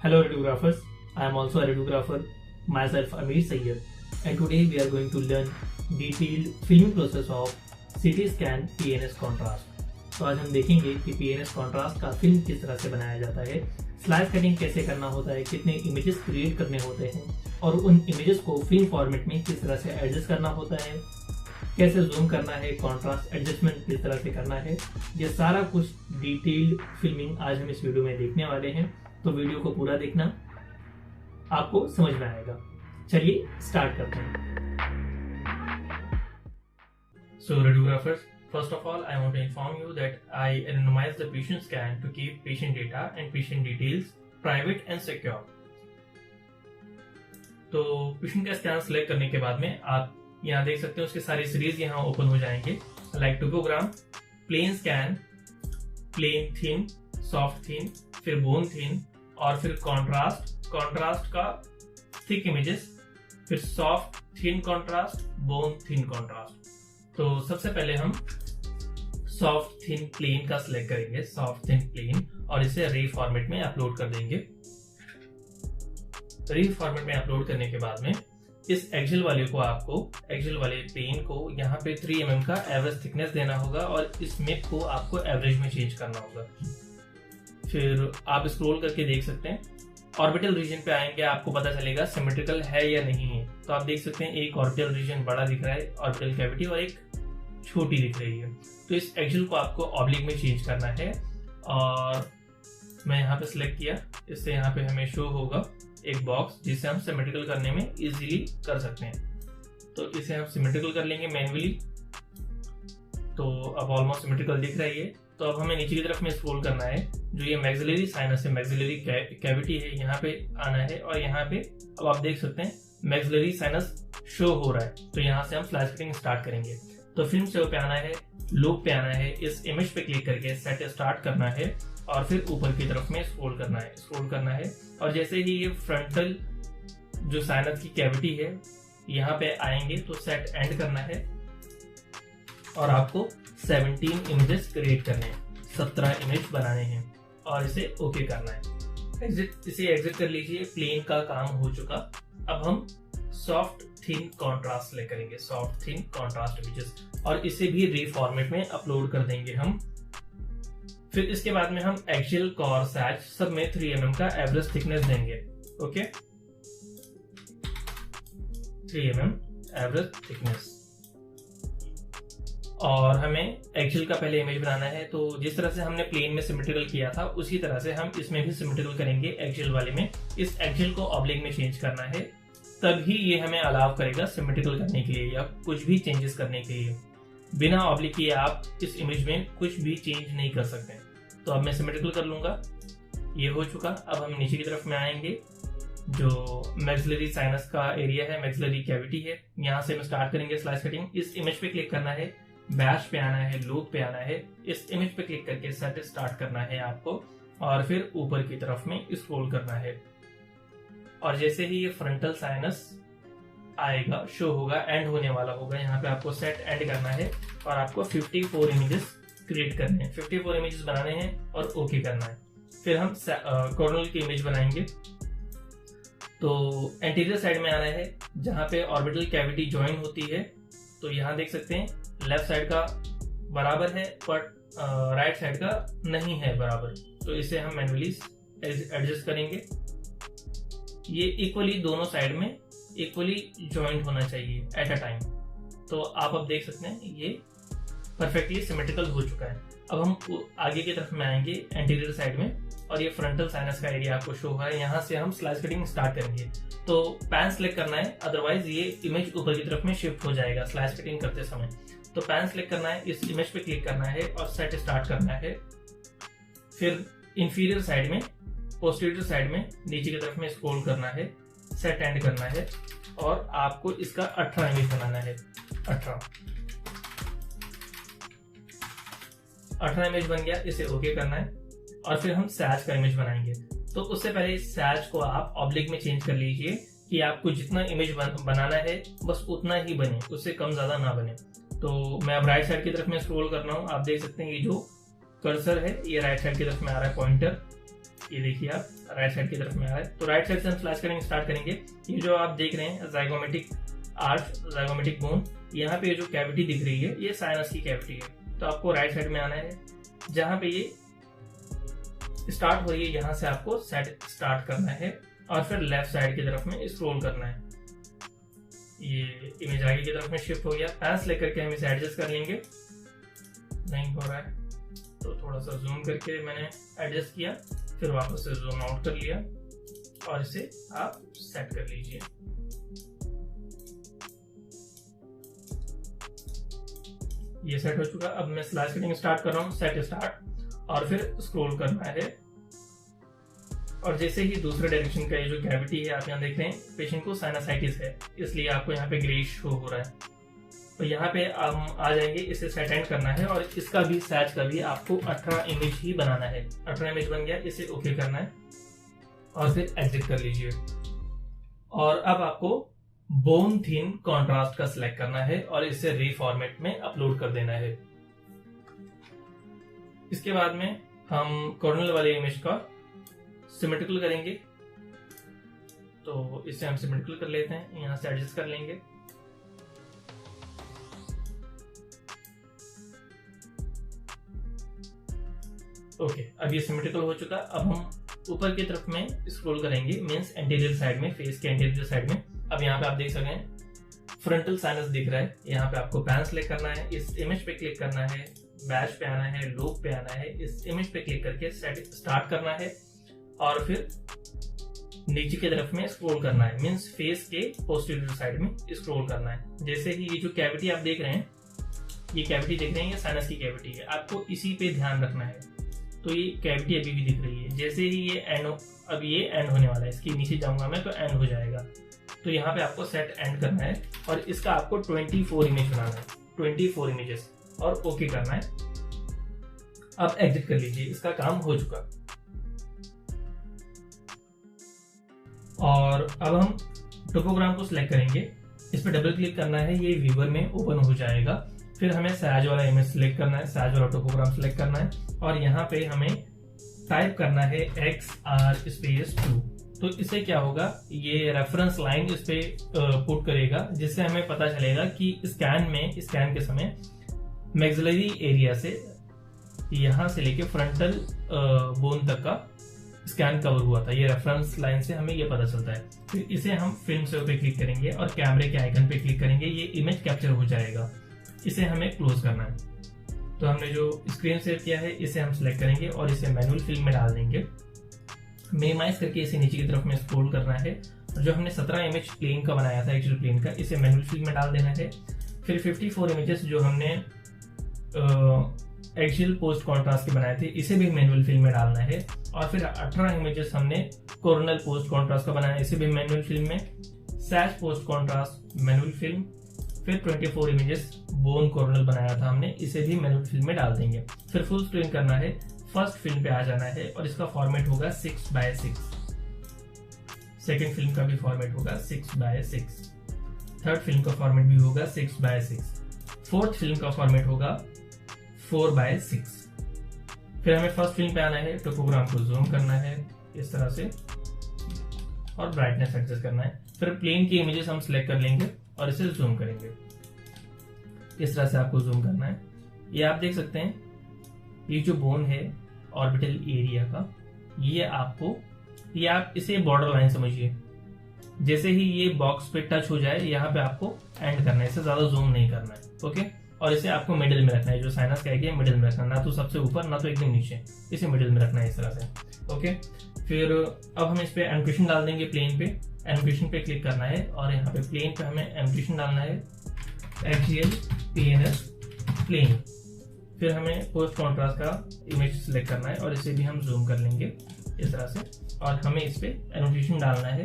Hello radiographers, I am also a radiographer, myself Amir Sayyed, and today we are going to learn detailed filming process of CT scan PNS contrast. तो आज हम देखेंगे कि PNS contrast का film किस तरह से बनाया जाता है, स्लाइस कटिंग कैसे करना होता है, कितने इमेजेस क्रिएट करने होते हैं और उन इमेजेस को फिल्म फॉर्मेट में किस तरह से एडजस्ट करना होता है, कैसे जूम करना है, कॉन्ट्रास्ट एडजस्टमेंट किस तरह से करना है। ये सारा कुछ डिटेल्ड फिल्मिंग आज हम इस वीडियो में देखने वाले हैं, तो वीडियो को पूरा देखना, आपको समझ में आएगा। चलिए स्टार्ट करते हैं। So radiographers, first of all I want to inform you that I anonymize the patient scan to keep patient data and patient details private and secure. तो पेशेंट का स्कैन सेलेक्ट करने के बाद में आप यहाँ देख सकते हैं उसके सारी सीरीज यहाँ ओपन हो जाएंगे, like topogram, plane scan, plane thin, soft thin, फिर बोन थिन और फिर कॉन्ट्रास्ट का थिक इमेजेस, फिर soft thin contrast, bone thin contrast. तो सबसे पहले हम सॉफ्ट थिन प्लेन का सिलेक्ट करेंगे, सॉफ्ट थिन प्लेन, और इसे रे फॉर्मेट में अपलोड कर देंगे। रे फॉर्मेट में अपलोड करने के बाद में इस एक्सेल वाले प्लेन को यहाँ पे 3 mm का एवरेज थिकनेस देना होगा और इस मैप को आपको एवरेज में चेंज करना होगा। फिर आप स्क्रॉल करके देख सकते हैं, ऑर्बिटल रीजन पे आएंगे, आपको पता चलेगा सिमेट्रिकल है या नहीं है। तो आप देख सकते हैं एक ऑर्बिटल रीजन बड़ा दिख रहा है, ऑर्बिटल कैविटी, और एक छोटी दिख रही है। तो इस एक्सेल को आपको ऑब्लिक में चेंज करना है और मैं यहाँ पे सिलेक्ट किया, इससे यहाँ पे हमें शो होगा एक बॉक्स जिसे हम सिमेट्रिकल करने में इजीली कर सकते हैं। तो इसे हम सिमेट्रिकल कर लेंगे मैन्युअली। तो अब ऑलमोस्ट सिमेट्रिकल दिख रही है। तो अब हमें नीचे की तरफ में स्क्रॉल करना है, जो ये मैक्सिलरी साइनस है, मैक्सिलरी कैविटी है, यहाँ पे आना है और यहाँ पे अब आप देख सकते हैं मैक्सिलरी साइनस शो हो रहा है। तो यहाँ से हम स्लाइस कटिंग स्टार्ट करेंगे। तो फिल्म से पे आना है, लूप पे आना है, इस इमेज पे क्लिक करके सेट स्टार्ट करना है और फिर ऊपर की तरफ में स्क्रॉल करना है और जैसे ही ये फ्रंटल जो साइनस की कैविटी है यहाँ पे आएंगे तो सेट एंड करना है और आपको 17 इमेजेस क्रिएट करने हैं, 17 इमेज बनाने हैं और इसे ओके करना है। इसे एग्जिट कर लीजिए। प्लेन का काम हो चुका। अब हम सॉफ्ट थिन कॉन्ट्रास्ट ले करेंगे, सॉफ्ट थिन कॉन्ट्रास्ट इमेजेस, और इसे भी रे फॉर्मेट में अपलोड कर देंगे हम। फिर इसके बाद में हम एक्सियल, कॉर, सैच सब में 3 mm का एवरेज थिकनेस देंगे। Okay, 3 mm average thickness. और हमें एक्सियल का पहले इमेज बनाना है, तो जिस तरह से हमने प्लेन में सिमेट्रिकल किया था उसी तरह से हम इसमें भी सिमेट्रिकल करेंगे। एक्सियल वाले में इस एक्सियल को ऑब्लिक में चेंज करना है, तभी ये हमें अलाउ करेगा सिमेट्रिकल करने के लिए या कुछ भी चेंजेस करने के लिए। बिना ऑब्लिक किए आप इस इमेज में कुछ भी चेंज नहीं कर सकते। तो अब मैं सिमेट्रिकल कर लूंगा, ये हो चुका। अब हम नीचे की तरफ में आएंगे, जो मैक्सिलरी साइनस का एरिया है, मैक्सिलरी कैविटी है, यहाँ से हम स्टार्ट करेंगे स्लाइस कटिंग। इस इमेज पे क्लिक करना है, बैश पे आना है, लूप पे आना है, इस इमेज पे क्लिक करके सेट स्टार्ट करना है आपको और फिर ऊपर की तरफ में स्क्रॉल करना है और जैसे ही ये फ्रंटल साइनस आएगा, शो होगा, एंड होने वाला होगा, यहाँ पे आपको सेट एंड करना है और आपको 54 इमेजेस क्रिएट करने हैं, 54 इमेजेस बनाने हैं और ओके करना है। फिर हम कॉर्नल की इमेज बनाएंगे। तो एंटीरियर साइड में आना है, जहाँ पे ऑर्बिटल कैविटी ज्वाइन होती है। तो यहाँ देख सकते हैं लेफ्ट साइड का बराबर है बट राइट साइड का नहीं है बराबर, तो इसे हम मैन्युअली एडजस्ट करेंगे। ये इक्वली दोनों साइड में इक्वली ज्वाइंट होना चाहिए एट अ टाइम। तो आप अब देख सकते हैं ये परफेक्टली सिमेट्रिकल हो चुका है। अब हम आगे की तरफ में आएंगे एंटीरियर साइड में और ये फ्रंटल साइनस का एरिया आपको शो है। यहाँ से हम स्लाइस कटिंग स्टार्ट करेंगे। तो पैन सेलेक्ट करना है, अदरवाइज ये इमेज ऊपर की तरफ में शिफ्ट हो जाएगा स्लाइस कटिंग करते समय। तो पैन सेलेक्ट करना है, इस इमेज पे क्लिक करना है और सेट स्टार्ट करना है। फिर इंफीरियर साइड में, पोस्टीरियर साइड में नीचे की तरफ में स्क्रॉल करना है, सेट एंड करना है और आपको इसका 18 इमेज बनाना है। 18 इमेज बन गया, इसे ओके करना है और फिर हम सैच का इमेज बनाएंगे। तो उससे पहले इस सैच को आप ऑब्लिक में चेंज कर लीजिए कि आपको जितना इमेज बनाना है बस उतना ही बने, उससे कम ज्यादा ना बने। तो मैं अब राइट साइड की तरफ में स्क्रॉल कर रहा हूँ। आप देख सकते हैं ये जो कर्सर है ये राइट साइड की तरफ में आ रहा है पॉइंटर, ये देखिए आप राइट साइड की तरफ में आ रहा है। तो राइट साइड से हम स्लैश करेंगे, स्टार्ट करेंगे। ये जो आप देख रहे हैं जाइगोमेटिक आर्च, जाइगोमेटिक बोन, यहाँ पे जो कैविटी दिख रही है ये साइनस की कैविटी है। तो आपको राइट साइड में आना है, जहां पे ये स्टार्ट हो रही है यहाँ से आपको सेट स्टार्ट करना है और फिर लेफ्ट साइड की तरफ में स्क्रॉल करना है। ये इमेज आगे की तरफ में शिफ्ट हो गया। पैंस लेकर के हम इसे एडजस्ट कर लेंगे। नहीं हो रहा है तो थोड़ा सा जूम करके मैंने एडजस्ट किया, फिर वापस से जूम आउट कर लिया और इसे आप सेट कर लीजिए। ये सेट हो चुका। अब मैं स्लैश कटिंग स्टार्ट कर रहा हूँ, सेट स्टार्ट और फिर स्क्रॉल करना है। और जैसे ही दूसरे डायरेक्शन का ये जो कैविटी है आप यहाँ देख रहे हैं, पेशेंट को साइनसाइटिस है, इसलिए आपको यहाँ पे ग्रेइश शो हो रहा है। तो यहाँ पे हम आ जाएंगे, इसे सेट एंड करना है और इसका भी सैच का भी आपको 18 इमेज ही बनाना है। 18 इमेज बन गया, इसे ओके करना है और फिर एग्जिट कर लीजिए। और अब आपको बोन थिन कॉन्ट्रास्ट का सिलेक्ट करना है और इसे रीफॉर्मेट में अपलोड कर देना है। इसके बाद में हम कॉर्नर वाले इमेज का सिमेट्रिकल करेंगे। तो इसे हम सिमेट्रिकल कर लेते हैं, यहां से एडजस्ट कर लेंगे। ओके, अब ये सिमेट्रिकल हो चुका। अब हम ऊपर की तरफ में स्क्रॉल करेंगे, मींस एंटीरियर साइड में, फेस के एंटीरियर साइड में। अब यहाँ पे आप देख सकते हैं फ्रंटल साइनस दिख रहा है। यहाँ पे आपको पैन सेलेक्ट करना है, इस इमेज पे क्लिक करना है, बैच पे आना है, लूप पे आना है, इस इमेज पे क्लिक करके सेट स्टार्ट करना है और फिर नीचे की तरफ में स्क्रॉल करना है, मींस फेस के पोस्टीरियर साइड में स्क्रॉल करना है। जैसे ही ये जो कैविटी आप देख रहे हैं, ये कैविटी देख रहे हैं, ये साइनस की कैविटी है, आपको इसी पे ध्यान रखना है। तो ये कैविटी अभी भी दिख रही है। जैसे ही ये एंड, अब ये एंड होने वाला है, इसके नीचे जाऊंगा मैं तो एंड हो जाएगा। तो यहाँ पे आपको सेट एंड करना है और इसका आपको 24 इमेज बनाना है, 24 इमेजेस, और ओके करना है। अब एग्जिट कर लीजिए, इसका काम हो चुका। और अब हम टोपोग्राम को सिलेक्ट करेंगे, इस पर डबल क्लिक करना है, ये व्यूअर में ओपन हो जाएगा। फिर हमें साइज वाला इमेज सिलेक्ट करना है, साइज वाला टोपोग्राम सिलेक्ट करना है और यहाँ पे हमें टाइप करना है XR2। तो इससे क्या होगा, ये रेफरेंस लाइन इस पे पुट करेगा, जिससे हमें पता चलेगा कि स्कैन के समय मैक्सिलरी एरिया से यहाँ से लेके फ्रंटल बोन तक का स्कैन कवर हुआ था। ये रेफरेंस लाइन से हमें ये पता चलता है। फिर इसे हम फिल्म से पे क्लिक करेंगे और कैमरे के आइकन पे क्लिक करेंगे, ये इमेज कैप्चर हो जाएगा। इसे हमें क्लोज करना है। तो हमने जो स्क्रीन सेव किया है इसे हम सिलेक्ट करेंगे और इसे मैनुअल फिल्म में डाल देंगे। मिनिमाइज करके इसे नीचे की तरफ में स्क्रॉल करना है। और जो हमने 17 इमेज प्लेन का बनाया था, एक्चुअल प्लेन का, इसे मैनुअल फिल्म में डाल देना है। फिर 54 इमेजेस जो हमने एक्चुअल पोस्ट कॉन्ट्रास्ट के बनाए थे, इसे भी मैनुअल फिल्म में डालना है। और फिर 18 इमेजेस हमने कोरोनल पोस्ट कॉन्ट्रास्ट का बनाया, इसे भी मैनुअल फिल्म में। सैश पोस्ट कॉन्ट्रास्ट मैनुअल फिल्म। फिर 24 इमेजेस बोन कोरोनल बनाया था हमने, इसे भी मैनुअल फिल्म में डाल देंगे। फिर फुल स्क्रीन करना है, फर्स्ट फिल्म पे आ जाना है और इसका फॉर्मेट होगा 6:6। सेकेंड फिल्म का भी फॉर्मेट होगा 6:6। थर्ड फिल्म का फॉर्मेट भी होगा 6:6। फोर्थ फिल्म का फॉर्मेट होगा 4:6। फिर हमें फर्स्ट फिल्म पे आना है, टोपोग्राम को जूम करना है इस तरह से और ब्राइटनेस एडजस्ट करना है। फिर प्लेन की इमेजेस हम सिलेक्ट कर लेंगे और इसे जूम करेंगे। इस तरह से आपको जूम करना है। ये आप देख सकते हैं, ये जो बोन है ऑर्बिटल एरिया का, ये आप इसे बॉर्डर लाइन समझिए। जैसे ही ये बॉक्स पे टच हो जाए, यहाँ पे आपको एंड करना है, इसे ज्यादा जूम नहीं करना है। ओके, और इसे आपको मिडिल में रखना है। जो साइनस का है मिडिल में रखना, ना तो सबसे ऊपर ना तो एकदम नीचे, इसे मिडिल में रखना है इस तरह से। ओके, फिर अब हम इस पे एनिमेशन डाल देंगे। प्लेन पे एनिमेशन पे क्लिक करना है और यहाँ पे प्लेन पे हमें एनिमेशन डालना है एक्सियल PNS प्लेन। फिर हमें पोस्ट कॉन्ट्रास्ट का इमेज सिलेक्ट करना है और इसे भी हम जूम कर लेंगे इस तरह से और हमें इस पे एनोटेशन डालना है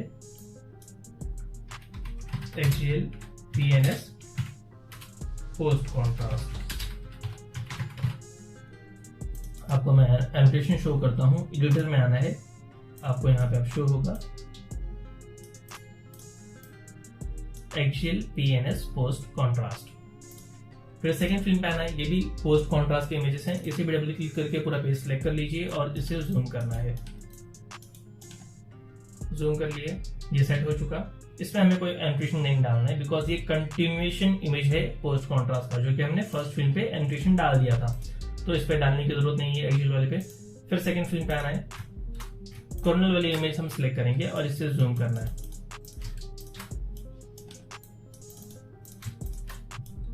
एक्सियल PNS पोस्ट कॉन्ट्रास्ट। आपको मैं एनोटेशन शो करता हूँ, एडिटर में आना है, आपको यहाँ पे अब शो होगा एक्सियल PNS पोस्ट कॉन्ट्रास्ट। फिर सेकंड फिल्म पे आना है, ये भी पोस्ट कॉन्ट्रास्ट के इमेजेस हैं, इसे भी डबल क्लिक करके पूरा पेज सिलेक्ट कर लीजिए और इसे जूम करना है। जूम कर लिए, ये सेट हो चुका। इसमें हमें कोई एनोटेशन नहीं डालना है बिकॉज ये कंटिन्यूएशन इमेज है पोस्ट कॉन्ट्रास्ट का, जो कि हमने फर्स्ट फिल्म पे एनोटेशन डाल दिया था, तो इस पे डालने की जरूरत नहीं है एक्चुअल वाले पे। फिर सेकंड फिल्म पे आना है, कॉर्नर वाली इमेज हम सिलेक्ट करेंगे और इससे जूम करना है।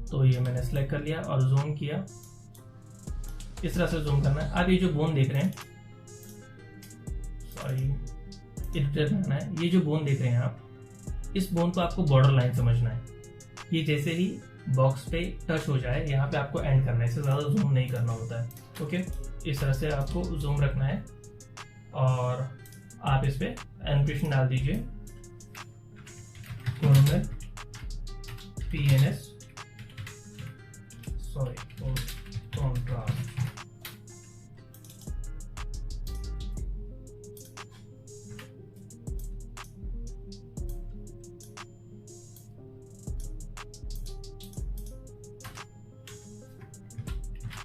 तो ये मैंने सिलेक्ट कर लिया और जूम किया, इस तरह से जूम करना है। आप ये जो बोन देख रहे हैं, सॉरी एडिटर में आना है, ये जो बोन देख रहे हैं आप, इस बोन को आपको बॉर्डर लाइन समझना है। ये जैसे ही बॉक्स पे टच हो जाए यहाँ पे आपको एंड करना है, इससे ज़्यादा जूम नहीं करना होता है। ओके, इस तरह से आपको जूम रखना है और आप इस पे एनोटेशन डाल दीजिए, corner PNS contrast.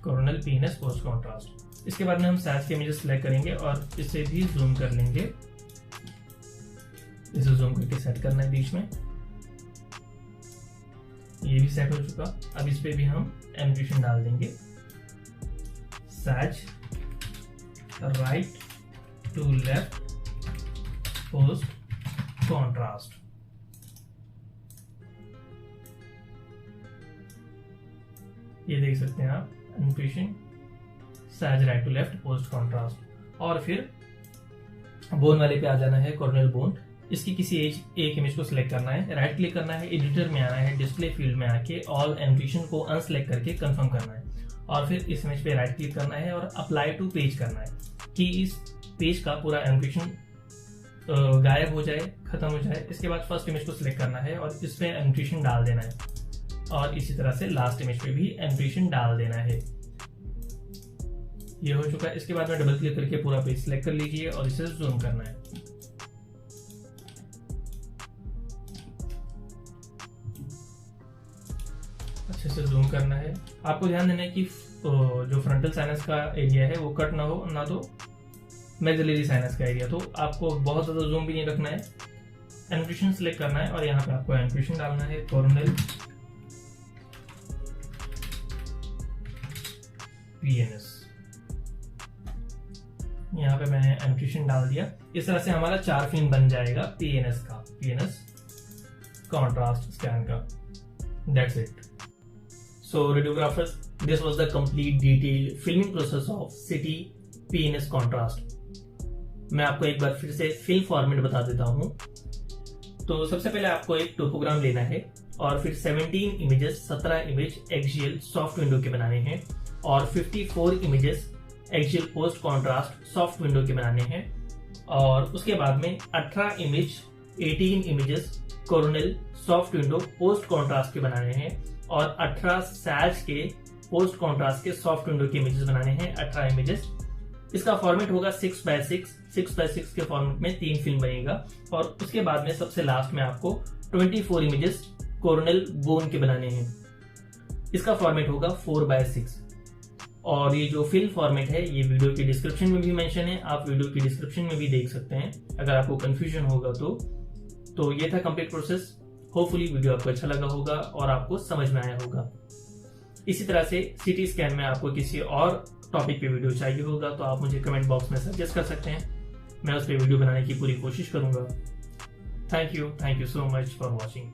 Cornell PNS post contrast. इसके बाद में हम सैज के इमेजेस सेलेक्ट करेंगे और इसे भी जूम कर लेंगे, इसे जूम करके सेट करना है बीच में। ये भी सेट हो चुका। अब इस पे भी हम एनोटेशन डाल देंगे, says right to left post contrast. ये देख सकते हैं आप, annotation says right to left post contrast. और फिर बोन वाले पे आ जाना है, कॉर्नल बोन। इसकी किसी एक इमेज को सिलेक्ट करना है, राइट क्लिक करना है, एडिटर में आना है, डिस्प्ले फील्ड में आके ऑल एनोटेशन को अनसेलेक्ट करके कंफर्म करना है और फिर इस इमेज पे राइट क्लिक करना है और अप्लाई टू पेज करना है कि इस पेज का पूरा एनोटेशन गायब हो जाए, खत्म हो जाए। इसके बाद फर्स्ट इमेज को सिलेक्ट करना है और इस पे एनोटेशन डाल देना है और इसी तरह से लास्ट इमेज पे भी एनोटेशन डाल देना है। ये हो चुका है। इसके बाद में डबल क्लिक करके पूरा पेज सिलेक्ट कर लीजिए और इसे जूम करना है। अच्छे से जूम करना है। आपको ध्यान देना है कि जो फ्रंटल साइनस का एरिया है वो कट ना हो, ना तो मैक्सिलरी साइनस का एरिया। तो आपको बहुत ज्यादा जूम भी नहीं रखना है। एनोटेशन सिलेक्ट करना है और यहाँ पे आपको एनोटेशन डालना है, कॉर्नल PNS। यहाँ पे मैंने एनोटेशन डाल दिया। इस तरह से हमारा 4 फिल्म बन जाएगा PNS का, PNS कॉन्ट्रास्ट स्कैन का। That's it. So radiographers, this was the complete detailed filming process of City PNS contrast. मैं आपको एक बार फिर से फिल्म फॉर्मेट बता देता हूँ। तो सबसे पहले आपको एक टोपोग्राम लेना है और फिर 17 images, 17 image axial soft window के बनाने हैं और 54 images axial post contrast soft window के बनाने हैं और उसके बाद में 18 image, 18 images Cornell soft window post contrast के बनाने हैं और 18 सैज के पोस्ट कॉन्ट्रास्ट के सॉफ्ट विंडो के इमेजेस बनाने हैं, 18 इमेजेस। इसका फॉर्मेट होगा 6x6 के फॉर्मेट में 3 फिल्म बनेगा और उसके बाद में सबसे लास्ट में आपको 24 इमेजेस कॉर्नल बोन के बनाने हैं। इसका फॉर्मेट होगा 4x6 और ये जो फिल्म फॉर्मेट है ये वीडियो के डिस्क्रिप्शन में भी मेंशन है, आप वीडियो की डिस्क्रिप्शन में भी देख सकते हैं अगर आपको कंफ्यूजन होगा तो ये था कंप्लीट प्रोसेस। होपफुली वीडियो आपको अच्छा लगा होगा और आपको समझ में आया होगा। इसी तरह से CT स्कैन में आपको किसी और टॉपिक पे वीडियो चाहिए होगा तो आप मुझे कमेंट बॉक्स में सजेस्ट कर सकते हैं, मैं उस पर वीडियो बनाने की पूरी कोशिश करूंगा। Thank you so much for watching.